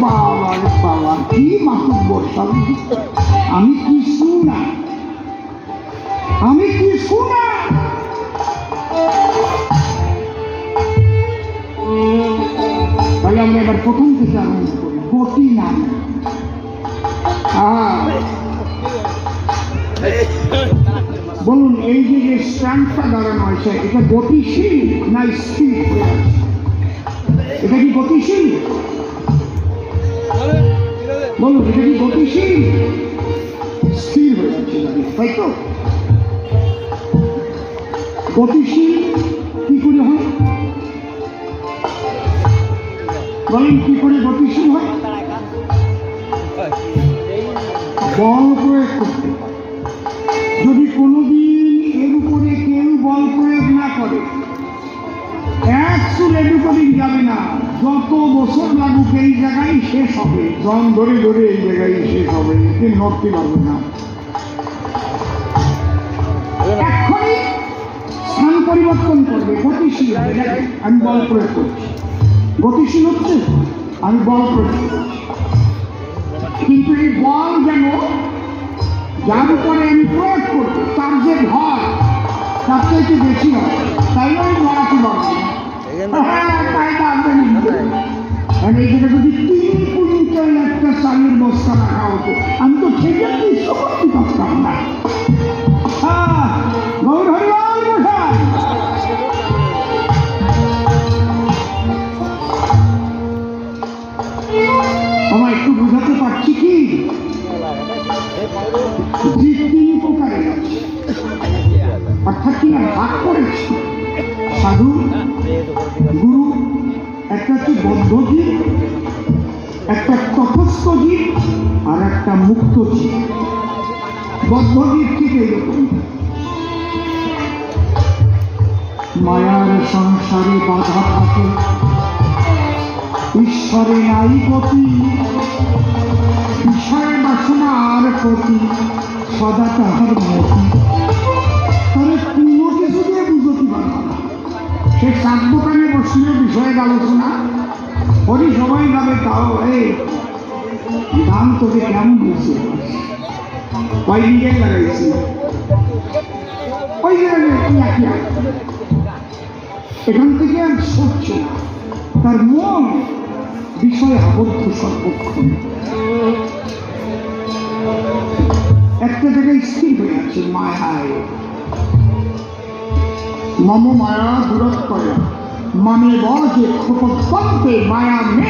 বাবা রে বাবা, কি মাতব্বর স্বামী! আমি কিছু না, আমি কিছু না। তাহলে আমরা এবার প্রথম থেকে আরম্ভ করি। গতি নাম, বলুন এই যে স্ট্যান্ডটা দাঁড়ানো হয়েছে, এটা গতিশীল না স্থির হয়ে আছে? এটা কি গতিশীল? বলুন, এটা কি গতিশীল? স্থির হয়ে আছে, তাই তো? গতিশীল কি করে হয়? বলেন, কি করে গতিশীল হয়? বল প্রয়োগ করতে। যদি কোনোদিন এর উপরে কেউ বল প্রয়োগ না করে, এক চুল এদিক যাবে না। যত বছর লাগুক এই জায়গায় শেষ হবে, জন ধরে ধরে এই জায়গায় শেষ হবে, এতে নড়তে পারবে না। এক্ষুনি স্থান পরিবর্তন করবে, গতিশীল। আমি বল প্রয়োগ করছি, গতিশীল হচ্ছে, আমি বল প্রয়োগ করছি। কিন্তু এই বল যেন যার উপরে আমি প্রয়োগ করবো তার যে ভর, তার থেকে বেশি হয়, তাই আমি নড়াতে পারবো না। এই জায়গা যদি 3 কুইন্টাল একটা চালের বস্তা রাখা হতো, আমি তো সেটা কিছু করতে পারতাম না। আমার একটু বোঝাতে পারছি কি? যে 3 প্রকারের আছে, অর্থাৎ কি ভাগ করেছি। সাধু, গুরু, একটা হচ্ছে বদ্ধজীব, একটা তটস্থ জীব, আর একটা মুক্ত জীব। বদ্ধজীব ঠিক এইরকম, মায়ার সংসারে বাধা থাকে, ঈশ্বরে নাই গতি, বিষয় বাসনার প্রতি সদা তাহার মতি। তাহলে কোনো কিছু দিয়ে বুঝতে পারবো না। সে চার দোকানে বসলে বিষয়ের আলোচনা ওরই সবাই যাবে, তাও এই দাম তোকে কেমন বুঝছে, কয় দিকে লাগাইছি, ওই জায়গায় এখান থেকে আর স্বচ্ছ, তার মন বিষয়ে আবদ্ধ সর্বক্ষণ, একটা জায়গায় স্থির হয়ে আছে মায়ায়। মম মায়া দূরত্বয়া মানে বজে ক্ষোভে মায়া মে